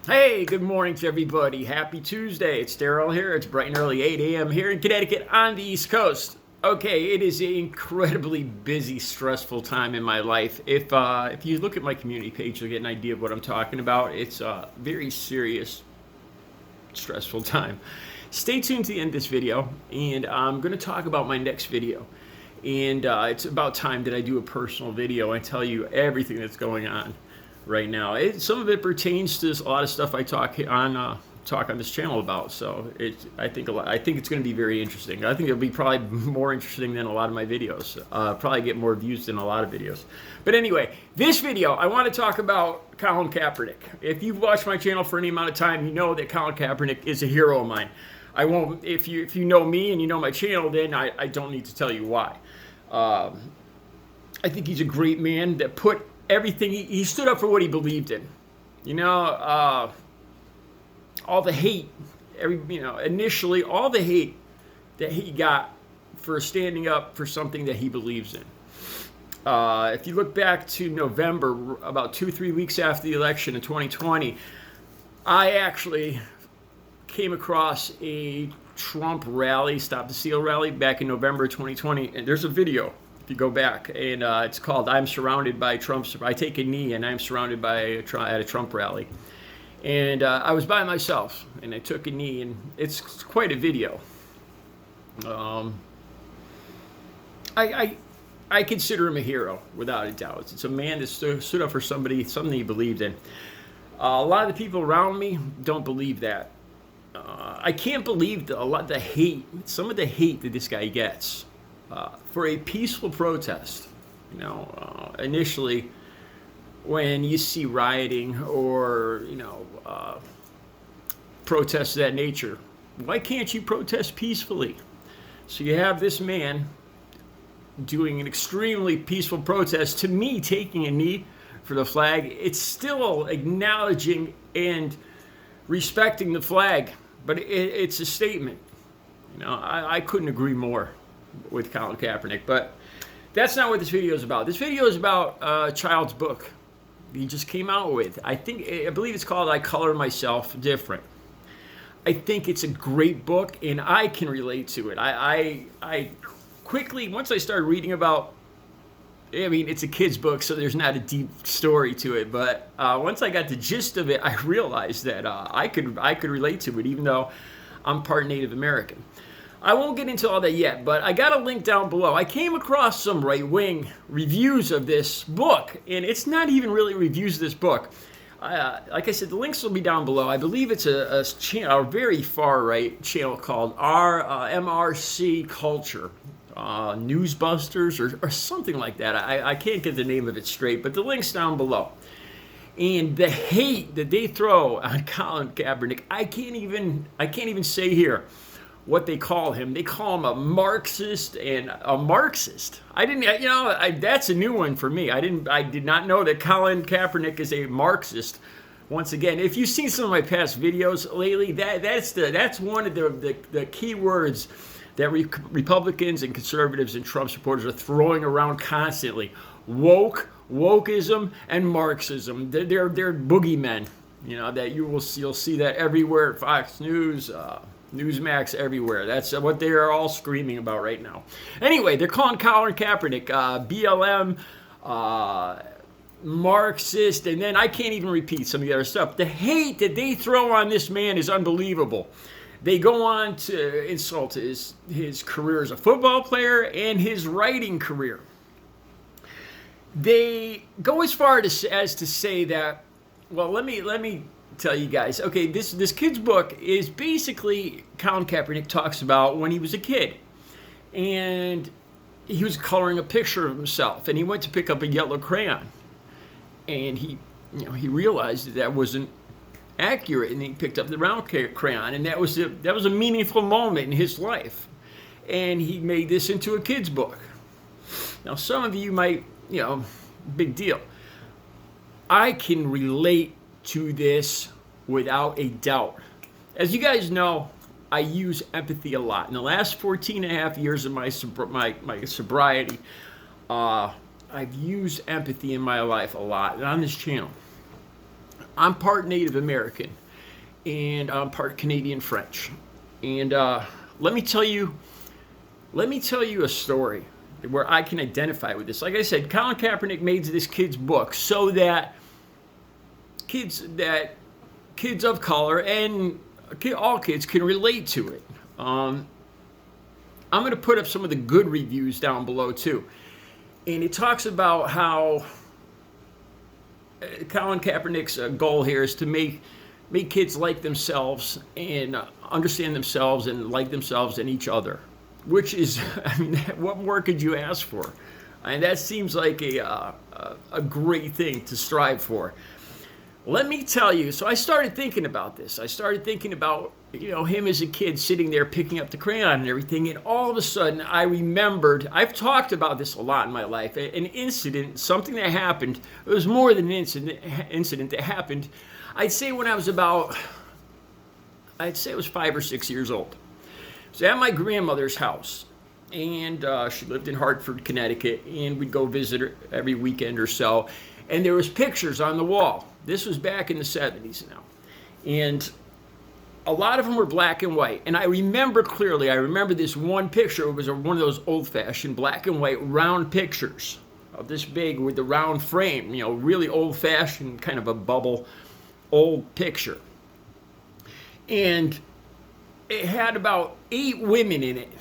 Hey, good morning to everybody. Happy Tuesday. It's Daryl here. It's bright and early 8 a.m. here in Connecticut on the East Coast. Okay, it is an incredibly busy, stressful time in my life. If you look at my community page, you'll get an idea of what I'm talking about. It's a very serious, stressful time. Stay tuned to the end of this video, and I'm going to talk about my next video. And it's about time that I do a personal video and tell you everything that's going on right now. Some of it pertains to a lot of stuff I talk on this channel about. So I think it's going to be very interesting. I think it'll be probably more interesting than a lot of my videos. Probably get more views than a lot of videos. But anyway, this video I want to talk about Colin Kaepernick. If you've watched my channel for any amount of time, you know that Colin Kaepernick is a hero of mine. I won't. If you know me and you know my channel, then I don't need to tell you why. I think he's a great man that put everything, he stood up for what he believed in. You know, all the hate, initially all the hate that he got for standing up for something that he believes in. If you look back to November, about 2-3 weeks after the election in 2020, I actually came across a Trump rally, Stop the Steal rally, back in November 2020, and there's a video. You go back, and it's called "I'm Surrounded by Trump." I take a knee, and I'm surrounded by at a Trump rally, and I was by myself, and I took a knee, and it's quite a video. I consider him a hero without a doubt. It's a man that stood up for something he believed in. A lot of the people around me don't believe that. I can't believe the hate, some of the hate that this guy gets. For a peaceful protest. Initially, when you see rioting or, protests of that nature, why can't you protest peacefully? So you have this man doing an extremely peaceful protest. To me, taking a knee for the flag, it's still acknowledging and respecting the flag, but it's a statement. I couldn't agree more with Colin Kaepernick, but that's not what this video is about. This video is about a child's book he just came out with. I believe it's called "I Color Myself Different." I think it's a great book, and I can relate to it. I quickly, once I started reading about, it's a kid's book, so there's not a deep story to it, but once I got the gist of it, I realized that I could relate to it, even though I'm part Native American. I won't get into all that yet, but I got a link down below. I came across some right-wing reviews of this book, and it's not even really reviews of this book. Like I said, the links will be down below. I believe it's a very far-right channel called MRC Culture, Newsbusters, or something like that. I can't get the name of it straight, but the link's down below. And the hate that they throw on Colin Kaepernick, I can't even say here what they call him. They call him a Marxist and a Marxist. That's a new one for me. I did not know that Colin Kaepernick is a Marxist. Once again, if you've seen some of my past videos lately, that's one of the key words that Republicans and conservatives and Trump supporters are throwing around constantly. Wokeism, and Marxism. They're boogeymen. That you'll see that everywhere. Fox News, Newsmax, everywhere. That's what they are all screaming about right now. Anyway, they're calling Colin Kaepernick BLM, Marxist, and then I can't even repeat some of the other stuff. The hate that they throw on this man is unbelievable. They go on to insult his career as a football player and his writing career. They go as far as to say that, well, let me tell you guys. Okay, this kid's book is basically Colin Kaepernick talks about when he was a kid, and he was coloring a picture of himself, and he went to pick up a yellow crayon, and he realized that wasn't accurate, and he picked up the round crayon, and that was a meaningful moment in his life, and he made this into a kid's book. Now, some of you might, big deal. I can relate to this without a doubt. As you guys know, I use empathy a lot. In the last 14 and a half years of my sobriety, I've used empathy in my life a lot. And on this channel, I'm part Native American, and I'm part Canadian French. And let me tell you a story where I can identify with this. Like I said, Colin Kaepernick made this kid's book so that kids of color and all kids can relate to it. I'm going to put up some of the good reviews down below too. And it talks about how Colin Kaepernick's goal here is to make kids like themselves and understand themselves and like themselves and each other, which is, I mean, what more could you ask for? And that seems like a great thing to strive for. Let me tell you, so I started thinking about this. I started thinking about, him as a kid sitting there picking up the crayon and everything, and all of a sudden I remembered, I've talked about this a lot in my life, an incident, something that happened. It was more than an incident that happened, I'd say when I was 5 or 6 years old. So at my grandmother's house, and she lived in Hartford, Connecticut, and we'd go visit her every weekend or so, and there was pictures on the wall. This was back in the 70s now, and a lot of them were black and white. And I remember clearly, I remember this one picture. It was one of those old-fashioned black and white round pictures of this big with the round frame, really old-fashioned, kind of a bubble old picture. And it had about 8 women in it,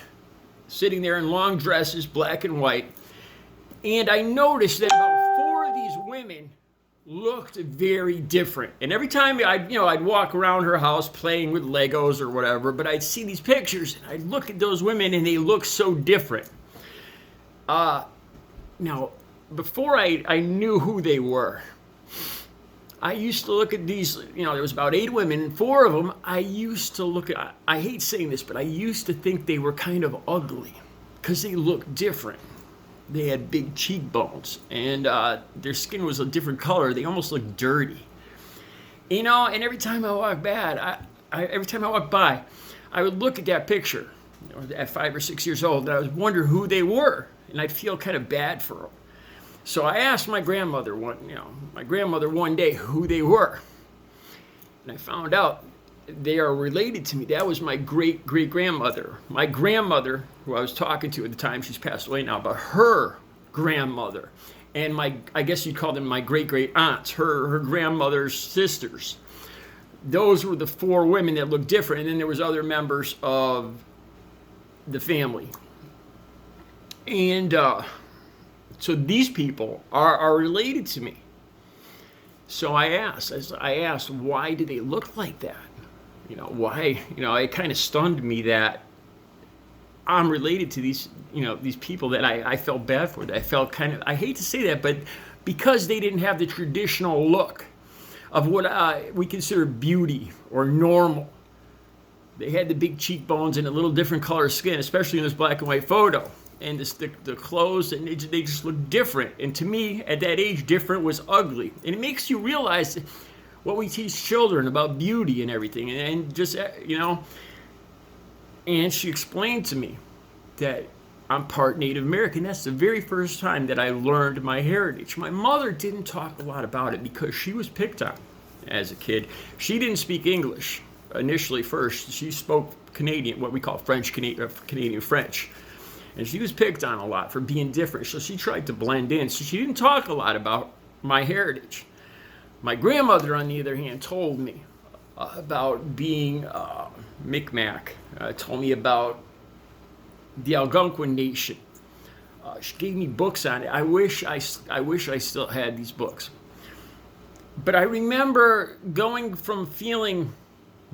sitting there in long dresses, black and white. And I noticed that about 4 of these women looked very different. And every time I'd walk around her house playing with Legos or whatever, but I'd see these pictures and I'd look at those women and they looked so different. Now, before I knew who they were, I used to look at these, there was about 8 women, and 4 of them, I used to look at, I hate saying this, but I used to think they were kind of ugly because they looked different. They had big cheekbones, and their skin was a different color. They almost looked dirty. And every time I walked by, I would look at that picture at 5 or 6 years old, and I would wonder who they were, and I'd feel kind of bad for them. So I asked my grandmother one day who they were, and I found out they are related to me. That was my great-great-grandmother. My grandmother, who I was talking to at the time, she's passed away now, but her grandmother, and I guess you'd call them my great-great-aunts, her grandmother's sisters. Those were the 4 women that looked different, and then there was other members of the family. And so these people are related to me. So I asked, why do they look like that? Why? It kind of stunned me that I'm related to these people that I felt bad for, that I felt I hate to say that, but because they didn't have the traditional look of what we consider beauty or normal. They had the big cheekbones and a little different color skin, especially in this black and white photo. And the clothes, and they just look different. And to me, at that age, different was ugly. And it makes you realize what we teach children about beauty and everything. And just, and she explained to me that I'm part Native American. That's the very first time that I learned my heritage. My mother didn't talk a lot about it because she was picked on as a kid. She didn't speak English initially first. She spoke Canadian, what we call Canadian French. And she was picked on a lot for being different, so she tried to blend in. So she didn't talk a lot about my heritage. My grandmother, on the other hand, told me about being Micmac, told me about the Algonquin Nation. She gave me books on it. I wish I still had these books. But I remember going from feeling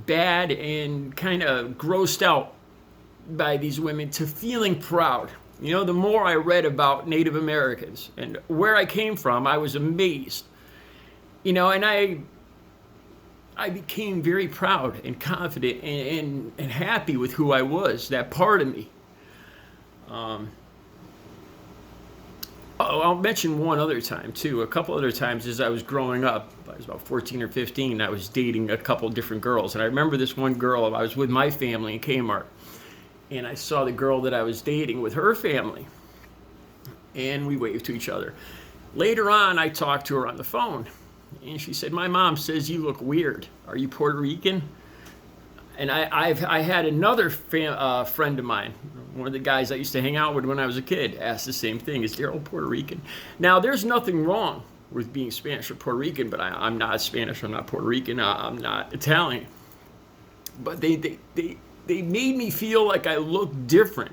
bad and kind of grossed out by these women to feeling proud. The more I read about Native Americans and where I came from, I was amazed. And I became very proud and confident and happy with who I was, that part of me. I'll mention one other time, too. A couple other times as I was growing up, I was about 14 or 15, I was dating a couple different girls. And I remember this one girl, I was with my family in Kmart. And I saw the girl that I was dating with her family. And we waved to each other. Later on, I talked to her on the phone. And she said, my mom says you look weird. Are you Puerto Rican? And I had another friend of mine, one of the guys I used to hang out with when I was a kid, asked the same thing. Is Daryl Puerto Rican? Now, there's nothing wrong with being Spanish or Puerto Rican, but I'm not Spanish, I'm not Puerto Rican, I'm not Italian. But they made me feel like I looked different.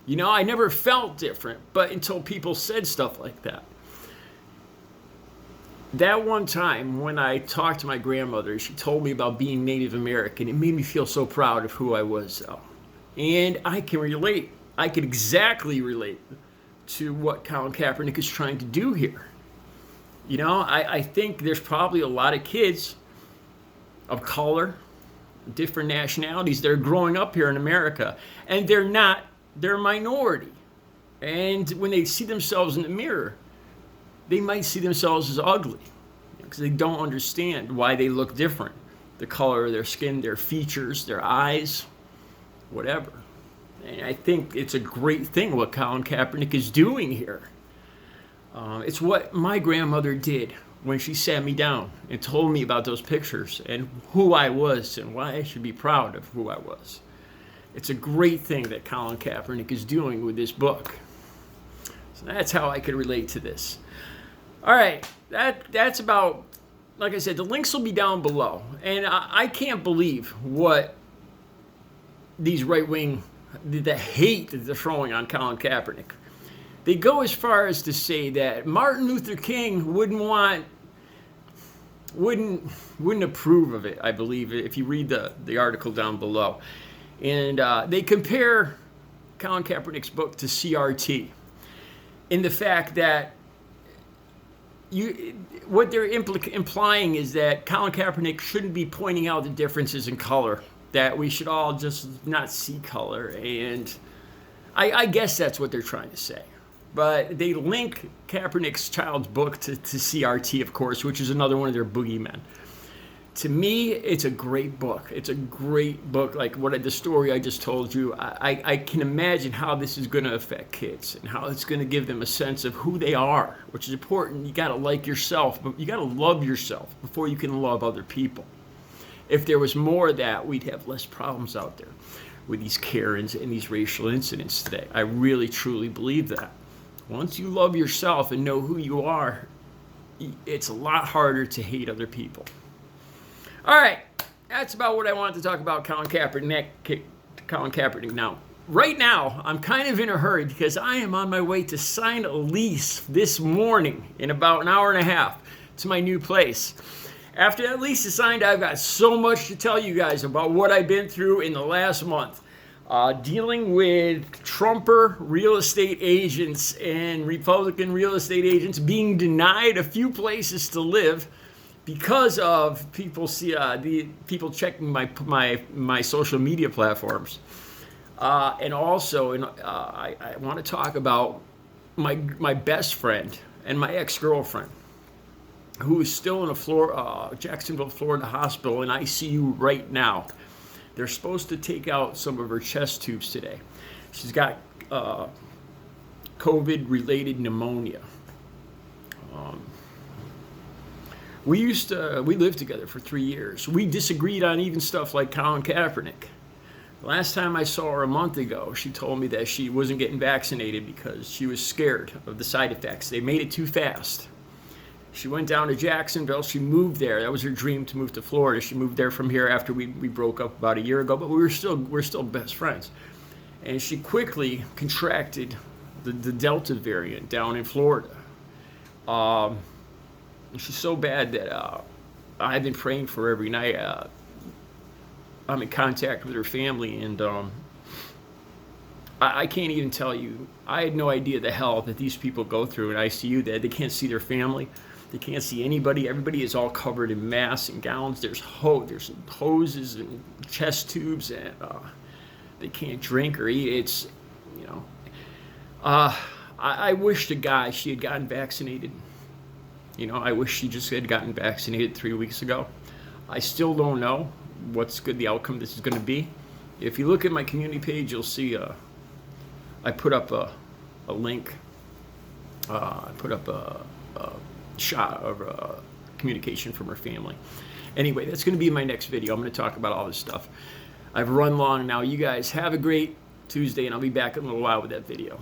You know, I never felt different, but until people said stuff like that. That one time when I talked to my grandmother, she told me about being Native American. It made me feel so proud of who I was. And I can relate. I can exactly relate to what Colin Kaepernick is trying to do here. You know, I think there's probably a lot of kids of color, different nationalities that are growing up here in America, and they're a minority. And when they see themselves in the mirror, they might see themselves as ugly because they don't understand why they look different. The color of their skin, their features, their eyes, whatever. And I think it's a great thing what Colin Kaepernick is doing here. It's what my grandmother did when she sat me down and told me about those pictures and who I was and why I should be proud of who I was. It's a great thing that Colin Kaepernick is doing with this book. So that's how I could relate to this. All right, that's about, like I said, the links will be down below. And I can't believe what these right-wing, the hate that they're throwing on Colin Kaepernick. They go as far as to say that Martin Luther King wouldn't approve of it, I believe, if you read the article down below. And they compare Colin Kaepernick's book to CRT in the fact that what they're implying is that Colin Kaepernick shouldn't be pointing out the differences in color, that we should all just not see color. And I guess that's what they're trying to say. But they link Kaepernick's child's book to CRT, of course, which is another one of their boogeymen. To me, it's a great book. It's a great book. Like the story I just told you, I can imagine how this is going to affect kids and how it's going to give them a sense of who they are, which is important. You got to like yourself, but you got to love yourself before you can love other people. If there was more of that, we'd have less problems out there with these Karens and these racial incidents today. I really, truly believe that. Once you love yourself and know who you are, it's a lot harder to hate other people. All right, that's about what I wanted to talk about Colin Kaepernick now. Right now, I'm kind of in a hurry because I am on my way to sign a lease this morning in about an hour and a half to my new place. After that lease is signed, I've got so much to tell you guys about what I've been through in the last month. Dealing with Trumper real estate agents and Republican real estate agents being denied a few places to live because of people checking my social media platforms, and also I want to talk about my best friend and my ex-girlfriend, who is still in a Jacksonville, Florida hospital in ICU right now. They're supposed to take out some of her chest tubes today. She's got COVID-related pneumonia. We lived together for 3 years. We disagreed on even stuff like Colin Kaepernick. The last time I saw her a month ago, she told me that she wasn't getting vaccinated because she was scared of the side effects. They made it too fast. She went down to Jacksonville. She moved there. That was her dream, to move to Florida. She moved there from here after we broke up about a year ago, but we're still best friends. And she quickly contracted the Delta variant down in Florida. She's so bad that I've been praying for her every night. I'm in contact with her family, and I can't even tell you. I had no idea the hell that these people go through in ICU. That they can't see their family. They can't see anybody. Everybody is all covered in masks and gowns. There's hoses and chest tubes, and they can't drink or eat. It's, I wish to God she had gotten vaccinated. I wish she just had gotten vaccinated 3 weeks ago. I still don't know what's the outcome this is going to be. If you look at my community page, you'll see I put up a link. I put up a shot of communication from her family. Anyway, that's going to be my next video. I'm going to talk about all this stuff. I've run long now. You guys have a great Tuesday, and I'll be back in a little while with that video.